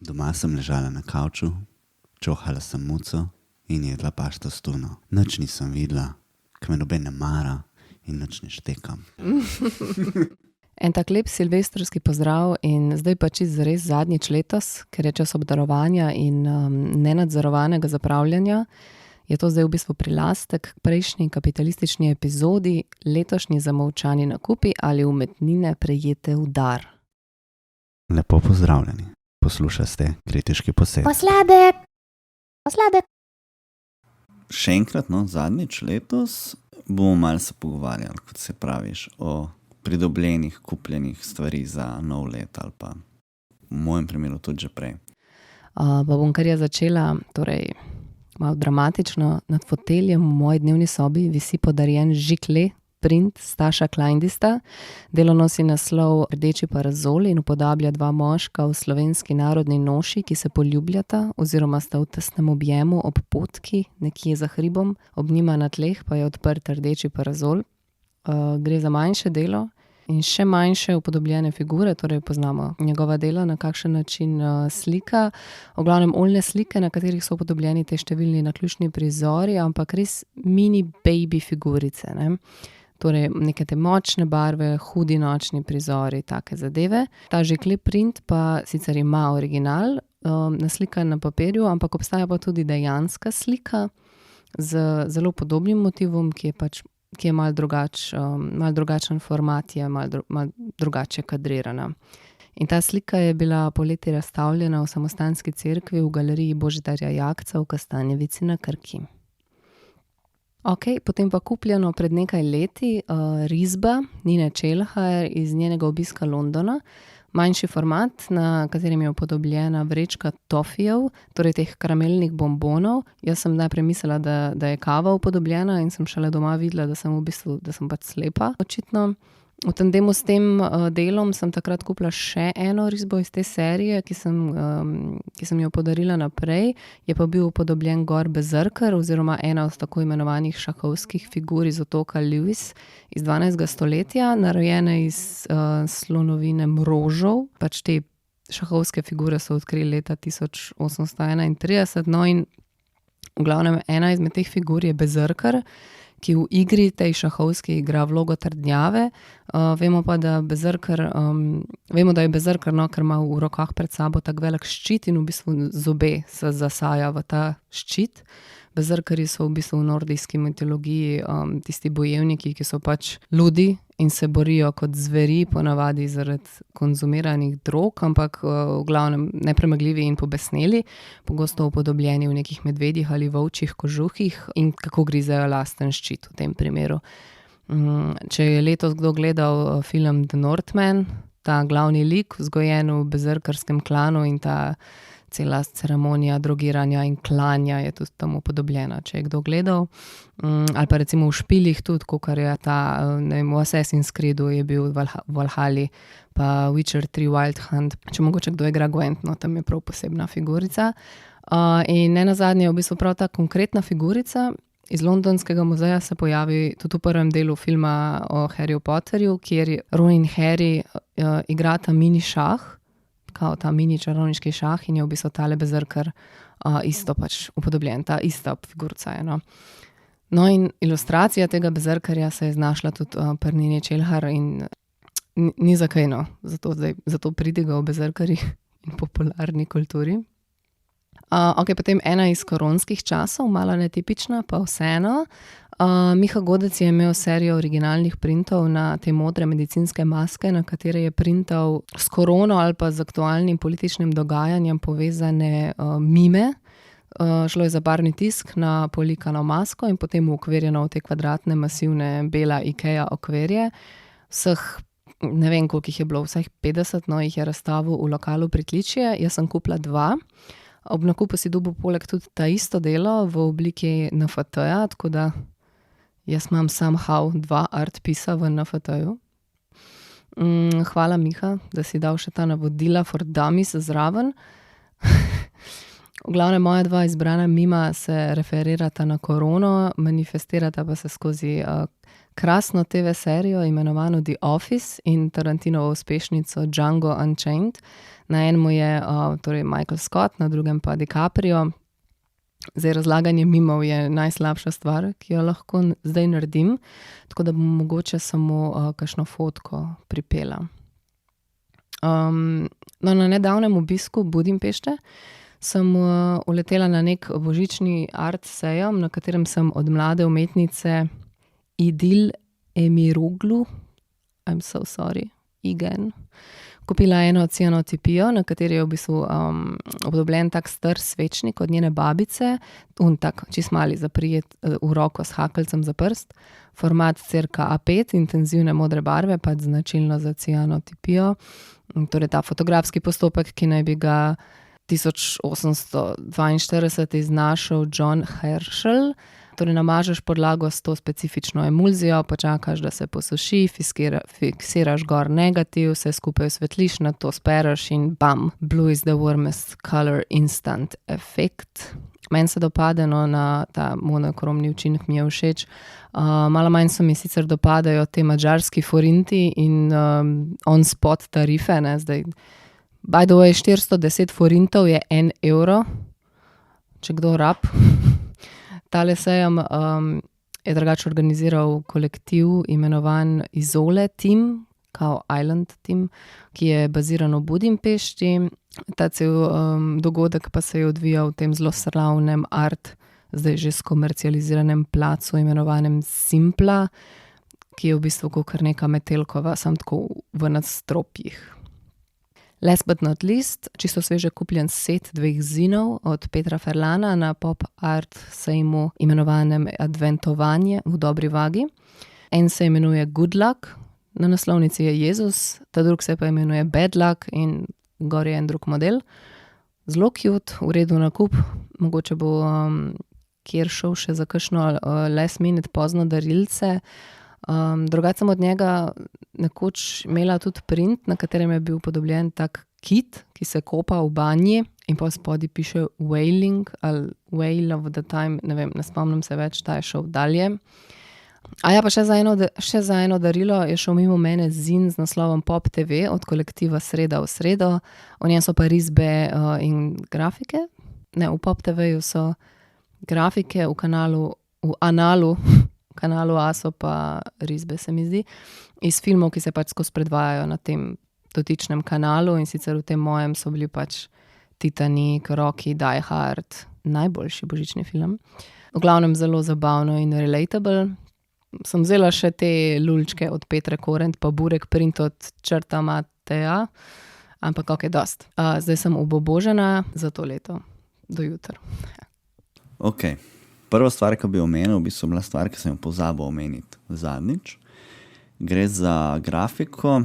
Doma sem ležala na kavču, čohala sem muco in jedla pašto s tuno. Nič nisem videla, ker me noben ne mara in nič ne štekam. En tak lep silvestrski pozdrav in zdaj pa čisto zares zadnjič letos, ker je čas obdarovanja in nenadzorovanega zapravljanja, je to zdaj v bistvu prilastek k prejšnji kapitalistični epizodi, letošnji zamolčani nakupi ali umetnine prejete v dar. Lepo pozdravljeni. Poslušate kritiški posed. Posladek! Še enkrat, zadnjič letos bomo malo se pogovarjali, kot se praviš, o pridobljenih, kupljenih stvari za nov let ali pa v mojem primeru tudi že prej. Pa bom kar začela, torej malo dramatično. Nad foteljem v moji dnevni sobi visi podarjen žikle print Staša Kleindista. Delo nosi naslov Rdeči parazol in upodablja dva moška v slovenski narodni noši, ki se poljubljata oziroma sta v tesnem objemu ob potki nekje za hribom. Ob njima na tleh pa je odprt rdeči parazol. Gre za manjše delo in še manjše upodobljene figure, torej poznamo njegova dela, na kakšen način slika. V glavnem oljne slike, na katerih so upodobljeni te številni naključni prizori, ampak res mini baby figurice, ne. Torej neke te močne barve, hudi nočni prizori, take zadeve. Ta žikle print pa sicer ima original, naslikan na papirju, ampak obstaja pa tudi dejanska slika z zelo podobnim motivom, ki je malo drugačen format, je malo drugače kadrirana. In ta slika je bila poleti razstavljena v Samostanski cerkvi v galeriji Božidarja Jakca v Kostanjevici na Krki. Potem pa kupljeno pred nekaj leti risba Nine Čelhajer iz njenega obiska Londona. Manjši format, na katerem je upodobljena vrečka tofijev, torej teh karamelnih bombonov. Jaz sem najprej mislila, da je kava upodobljena in sem šele doma videla, da sem pač slepa, očitno. V tandemu s tem delom sem takrat kupila še eno risbo iz te serije, ki sem jo podarila naprej. Je pa bil upodobljen gor Bezerker oziroma ena od tako imenovanih šahovskih figur iz otoka Lewis iz 12. stoletja, narejene iz slonovine mrožev. Pač te šahovske figure so odkrili leta 1831, in v glavnem ena izmed teh figur je Bezerker, ki v igri tej šahovski igra vlogo trdnjave. Vemo pa, da je Bezerker, ker ima v rokah pred sabo tak velik ščit in v bistvu zobe se zasaja v ta ščit. Bezerkerji so v bistvu v nordijski mitologiji tisti bojevniki, ki so pač ludi in se borijo kot zveri, ponavadi zaradi konzumiranih drog, ampak v glavnem nepremagljivi in pobesneli, pogosto upodobljeni v nekih medvedjih ali volčjih kožuhih in kako grizejo lasten ščit v tem primeru. Če je letos kdo gledal film The Northman, ta glavni lik vzgojen v bezerkerskem klanu in ta cela ceremonija drogiranja in klanja je tudi tam upodobljena, če je kdo gledal. Ali pa recimo v Špilih tudi, kakor je ta, ne vem, v Assassin's Creedu je bil v Valhalli, pa Witcher 3 Wild Hunt. Če mogoče kdo igra Gwent, tam je prav posebna figurica. In nenazadnje je v bistvu prav ta konkretna figurica iz Londonskega muzeja se pojavi tudi v prvem delu filma o Harryju Potterju, kjer Ron in Harry igrata mini šah, kao ta mini čarovniški šah, in je v bistvu tale Bezerker isto pač upodobljen, ta ista figurica je, no. No, in ilustracija tega Bezerkerja se je znašla tudi pri Nini Čelhar in ni za kaj, no. Zato pridiga o Bezerkerjih in popularni kulturi. Potem ena iz koronskih časov, malo netipična, pa vseeno. Miha Godec je imel serijo originalnih printov na te modre medicinske maske, na katere je printal s korono ali pa z aktualnim političnim dogajanjem povezane mime. Šlo je za barvni tisk na polikano masko in potem uokvirjeno v te kvadratne, masivne, bela Ikea okvirje. Vseh, ne vem, koliko jih je bilo, vseh 50, jih je razstavil v lokalu Pritličje. Jaz sem kupila 2. Ob nakupu si dobil poleg tudi ta isto delo v obliki NFT-ja, tako da jaz imam somehow 2 artpisa v NFT-ju. Hvala, Miha, da si dal še ta navodila for dummies zraven. V glavnem moja 2 izbrana mima se referirata na korono, manifestirata pa se skozi krasno TV serijo imenovano The Office in Tarantinovo uspešnico Django Unchained. Na enem je torej Michael Scott, na drugem pa DiCaprio. Zdaj, razlaganje mimov je najslabša stvar, ki jo lahko zdaj naredim, tako da bom mogoče samo kakšno fotko pripela. No, na nedavnem obisku Budimpešte sem uletela na nek božični art sejem, na katerem sem od mlade umetnice Idil Emiroglu, I'm so sorry, Igen, kupila eno cianotipijo, na kateri je v bistvu upodobljen tak star svečnik od njene babice, tak čist mali zaprijet v roko s hakeljcem za prst, format cirka A5, intenzivne modre barve, pač značilno za cianotipijo. Torej ta fotografski postopek, ki naj bi ga 1842 iznašel John Herschel. Torej namažeš podlago s to specifično emulzijo, počakaš, da se posuši, fiksiraš gor negativ, vse skupaj osvetliš, nato spereš in bam, blue is the warmest color instant effect. Meni se dopade, no, na ta monokromni učinek mi je všeč. Malo manj so mi sicer dopadajo te madžarski forinti in on spot tarife, ne, zdaj. By the way, 410 forintov je 1 evro, če kdo rab. Tale sejem je drugače organiziral kolektiv imenovan Izole Team, kao Island Team, ki je baziran v Budimpešti. Ta cel dogodek pa se je odvijal v tem zelo slavnem zdaj že skomercializiranem placu imenovanem Simpla, ki je v bistvu kakor neka Metelkova, samo tako v nadstropjih. Last but not least, čisto sveže kupljen set 2 zinov od Petra Ferlana na pop art sejmu imenovanem Adventovanje v dobri vagi. En se imenuje Good Luck, na naslovnici je Jezus, ta drug se pa imenuje Bad Luck in gor je en drug model. Zelo cute, v redu nakup, mogoče bo kjer šel še za kakšno last minute pozno darilce. Drugače sem od njega nekoč imela tudi print, na katerem je bil upodobljen tak kit, ki se kopa v banji in pa spodaj piše Wailing ali Whale of the Time, ne vem, ne spomnim se več, ta je šel dalje. Ja, pa še za eno darilo je šel mimo mene zin z naslovom Pop TV od kolektiva Sreda v sredo. V njem so pa risbe in grafike. Ne, v Pop TV-ju so grafike, v kanalu A so pa risbe, se mi zdi, iz filmov, ki se pač skozi predvajajo na tem dotičnem kanalu, in sicer v tem mojem so bili pač Titanic, Rocky, Die Hard, najboljši božični film. V glavnem zelo zabavno in relatable. Sem vzela še te lulčke od Petre Korent pa burek print od Črta Mateja, ampak ok, dost. Zdaj sem obobožena za to leto. Do jutra. Ok. Prva stvar, ki bi omenil, v bistvu bila stvar, ki sem jo pozabil omeniti zadnjič. Gre za grafiko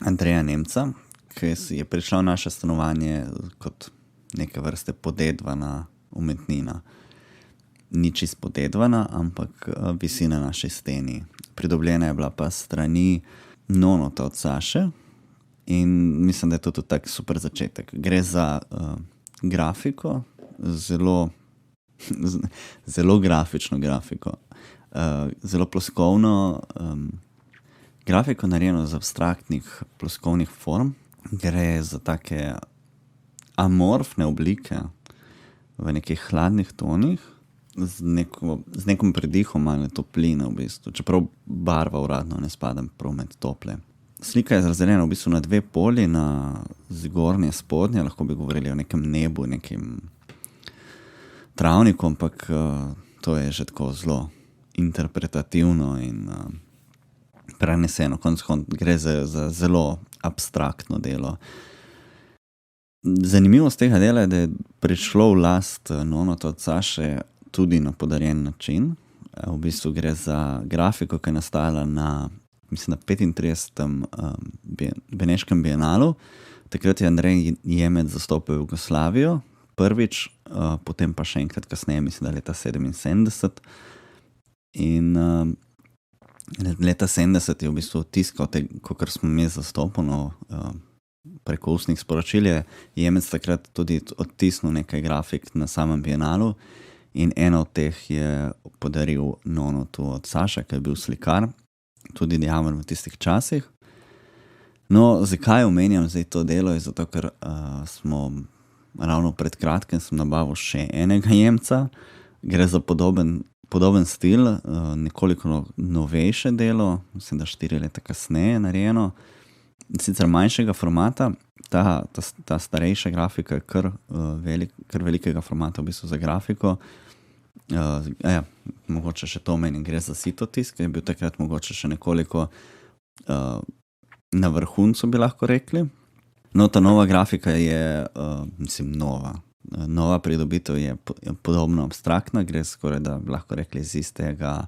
Andreja Nemca, ki je prišla v naše stanovanje kot neke vrste podedvana umetnina. Ni čist podedvana, ampak visi na naši steni. Pridobljena je bila pa strani Nonota od Saše in mislim, da je to tudi tak super začetek. Gre za grafiko, zelo grafično grafiko, zelo ploskovno grafiko, narejeno z abstraktnih ploskovnih form. Gre za take amorfne oblike v nekih hladnih tonih, z nekom predihom malo topline v bistvu, čeprav barva uradno ne spada prav med tople. Slika je razdeljena v bistvu na 2 polji, na zgornje, spodnje, lahko bi govorili o nekem nebu, nekem travniku, ampak to je že tako zelo interpretativno in preneseno. Gre za zelo abstraktno delo. Zanimivost tega dela je, da je prišlo v last Nonota od Saše tudi na podarjen način. V bistvu gre za grafiko, ki je nastala na, mislim, na 35. Beneškem bienalu. Takrat je Andrej Jemec zastopil Jugoslavijo prvič, potem pa še enkrat kasneje, mislim, da leta 77. In leta 70 je v bistvu tiskal, kakor smo mi zastopano preko ustnih sporočil, je Jemec takrat tudi odtisnil nekaj grafik na samem bienalu In eno od teh je podaril Nonotu od Saša, ki je bil slikar, tudi dejaven v tistih časih. No, zakaj omenjam zdaj to delo, je zato, ker smo ravno pred kratkim sem nabavil še enega jemca. Gre za podoben stil, nekoliko novejše delo, mislim, da 4 leta kasneje narejeno. Sicer manjšega formata, ta starejša grafika je kar velikega formata v bistvu za grafiko. Mogoče še to omenim, gre za sitotisk, ki je bil takrat mogoče še nekoliko na vrhuncu, bi lahko rekli. No, ta nova grafika je, nova pridobitev je podobno abstraktna, gre skoraj da lahko rekli iz istega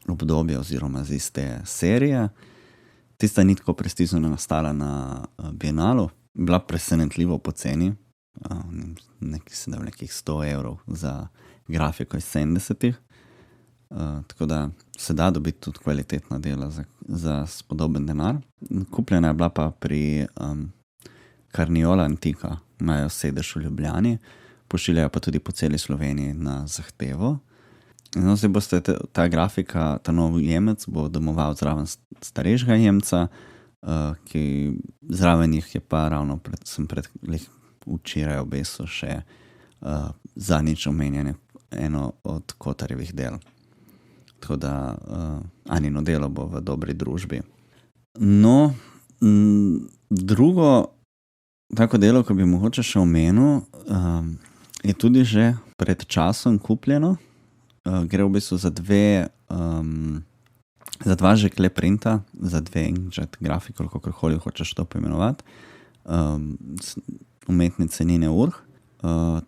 obdobja oziroma iz iste serije. Tista ni tako prestižno nastala na Bienalu, bila presenetljivo poceni, nekih 100 evrov za grafiko iz 70-ih. Tako da se da dobiti tudi kvalitetna dela za spodoben denar. Kupljena je bila pa pri Carniola Antica, imajo sedež v Ljubljani, pošiljajo pa tudi po celi Sloveniji na zahtevo. No, zdaj boste ta grafika, ta novi jemec bo domoval zraven starejšega jemca, ki zraven jih je pa ravno včeraj obesil še zadnjič omenjene eno od Kotarjevih del. Tako da Anino delo bo v dobri družbi. No, drugo tako delo, ko bi mogoče še omenil, je tudi že pred časom kupljeno. Gre v bistvu za dva žekle printa, za 2 inkjet grafiko, kakorkoli hočeš to poimenovati, umetnice Nine Urh.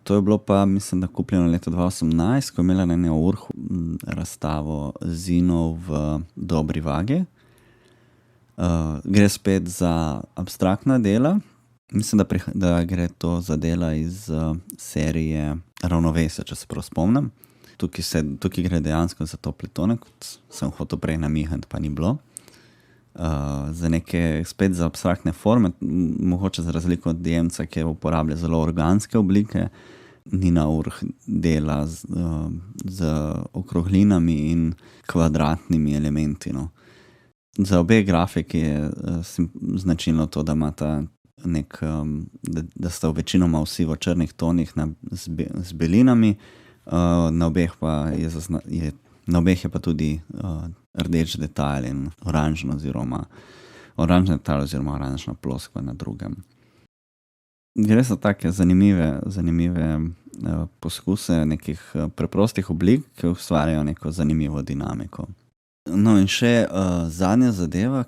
To je bilo pa, mislim, da kupljeno leta 2018, ko je imela Nine Urh razstavo zinov v dobri vagi. Gre spet za abstraktna dela. Mislim, da gre to za dela iz serije Ravnovesje, če se prav spomnim. Tukaj gre dejansko za tople tone, kot sem hotel prej namihati, pa ni bilo. Za neke, spet za abstraktne forme, mogoče za razliko od jemca, ki uporablja zelo organske oblike, Nina Urh dela z okroglinami in kvadratnimi elementi. No. Za obe grafiki je značilno to, da imata da sta večinoma vsi v črnih tonih z belinami, na obeh je pa tudi rdeč detajl in oranžni detajl oziroma oranžna ploskva na drugem. Gre za take zanimive poskuse nekih preprostih oblik, ki ustvarjajo neko zanimivo dinamiko. No in še zadnja zadeva,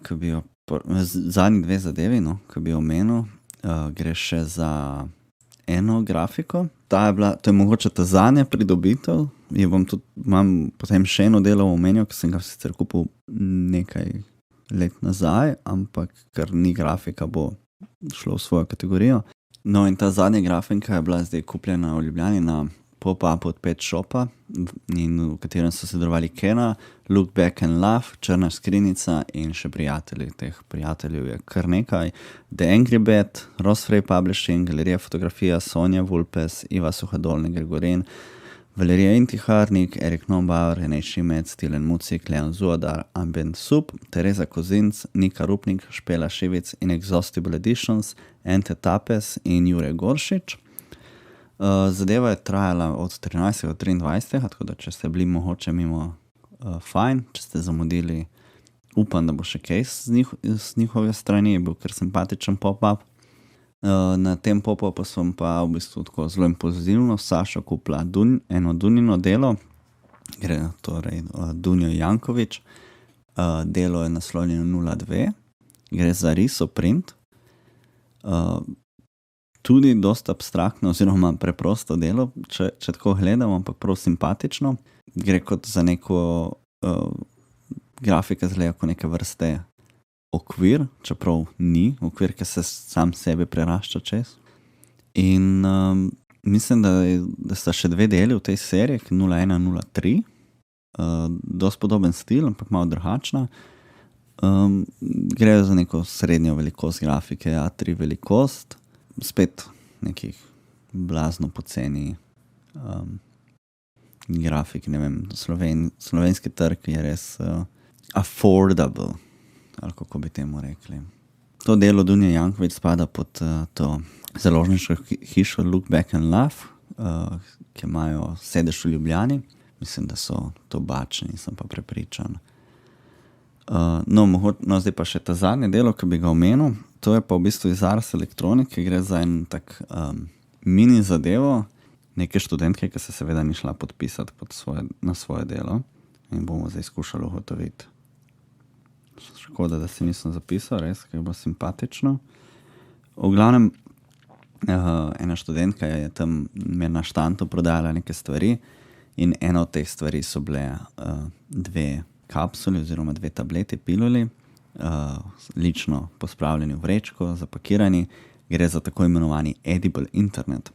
zadnji 2 zadevi, ki bi omenil, gre še za eno grafiko. To je mogoče ta zadnja pridobitev. Imam potem še eno delo omenil, ki sem ga sicer kupil nekaj let nazaj, ampak ker ni grafika, bo šlo v svojo kategorijo. No in ta zadnja grafika je bila zdaj kupljena v Ljubljani na pop-upu od Pet Shopa, in v katerem so sodelovali Kena, Look Back and Laugh, Črna skrinjica in še prijatelji. Teh prijateljev je kar nekaj. The Angry Bat, Rosfrey Publishing, Galerija Fotografija, Sonja Vulpes, Iva Suhadolnik Gregorin, Valerija Intiharnik, Erik Nombauer, René Šimec, Tilen Mucik, Leon Zuadar, Ambient Soup, Tereza Kozinc, Nika Rupnik, Špela Šivic in Exhaustible Editions, Ente Tapes in Jure Goršič. Zadeva je trajala od 13. do 23. Tako da če ste bili mogoče mimo, fajn, če ste zamudili, upam, da bo še kaj z njihove strani, je bil kar simpatičen pop-up. Na tem pop-upu sem pa v bistvu tako zelo impulzivno Sašo kupila eno Dunino delo, gre torej Dunjo Janković, delo je naslovljeno 02, gre za risoprint, tudi dosta abstraktno oziroma preprosto delo, če tako gledam, ampak prav simpatično. Gre kot za neko grafika zgleda kot neke vrste okvir, čeprav ni okvir, ki se sam sebe prerašča čez. In mislim, da sta še 2 deli v tej seriji, 01 in 03. Dost podoben stil, ampak malo drugačna. Gre za neko srednjo velikost grafike, A3 velikost, spet nekih blazno poceni grafik, ne vem, slovenski trg je res affordable, ali kako bi temu rekli. To delo Dunje Janković spada pod to založniško hišo Look Back and Laugh, ki imajo sedež v Ljubljani. Mislim, da so to Bačni, nisem pa prepričan. No, zdaj pa še ta zadnje delo, ki bi ga omenil. To je pa v bistvu iz Ars Electronic, gre za en tak mini zadevo neke študentke, ki se seveda ni šla podpisati na svoje delo. In bomo zdaj skušali ugotoviti. Škoda, da si nisem zapisal, res, ker je bilo simpatično. V glavnem, ena študentka je tam na štantu prodajala neke stvari in ena od teh stvari so bile 2 kapsuli oziroma 2 tableti piluli, lično pospravljeni v vrečko, zapakirani. Gre za tako imenovani edible internet.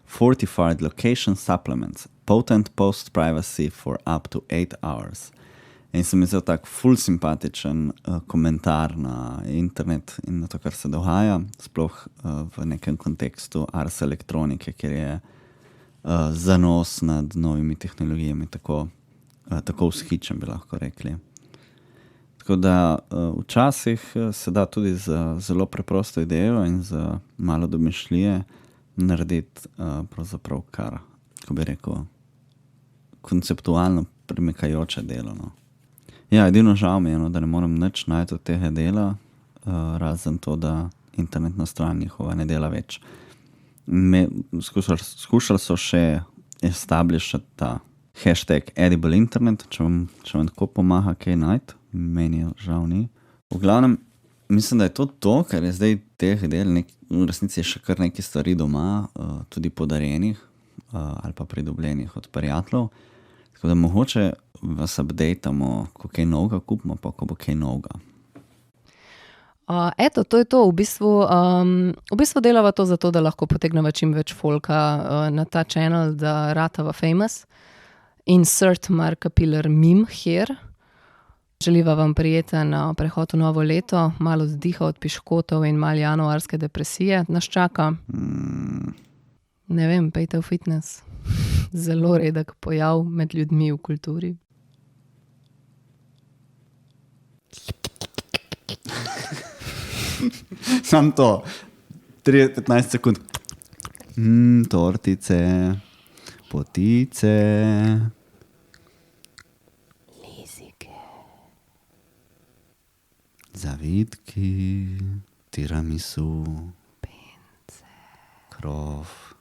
Fortified location supplements, potent post-privacy for up to 8 hours. In se mi zdel tak ful simpatičen komentar na internet in na to, kar se dogaja, sploh v nekem kontekstu Ars elektronike, kjer je zanos nad novimi tehnologijami tako vzhičen, bi lahko rekli. Tako da včasih se da tudi z zelo preprosto idejo in z malo domišljije narediti pravzaprav kar, ko bi rekel, konceptualno premikajoče delo, no. Ja, edino žal mi je, no, da ne morem nič najti od tega dela, razen to, da internetna stran njihova ne dela več. Skušali so še establishati ta hashtag edible internet, če vam tako pomaga kaj najti, meni žal ni. V glavnem, mislim, da je to, ker je zdaj teh del, v resnici je še kar nekaj stvari doma, tudi podarjenih ali pa pridobljenih od prijateljev. Tako da mogoče vas updatamo, ko kaj novega kupimo, pa ko bo kaj novega. Eto, to je to. V bistvu delava to zato, da lahko potegneva čim več folka na ta channel, da ratava famous. Insert Mark Pillar meme here. Želiva vam prijeten prehod v novo leto, malo vzdiha od piškotov in malo januarske depresije nas čaka. Ne vem, pejte v fitness. Zelo redek pojav med ljudmi v kulturi. Sam to. 15 sekund. Tortice, potice, Lizike, zavitki, tiramisu, pence, krof.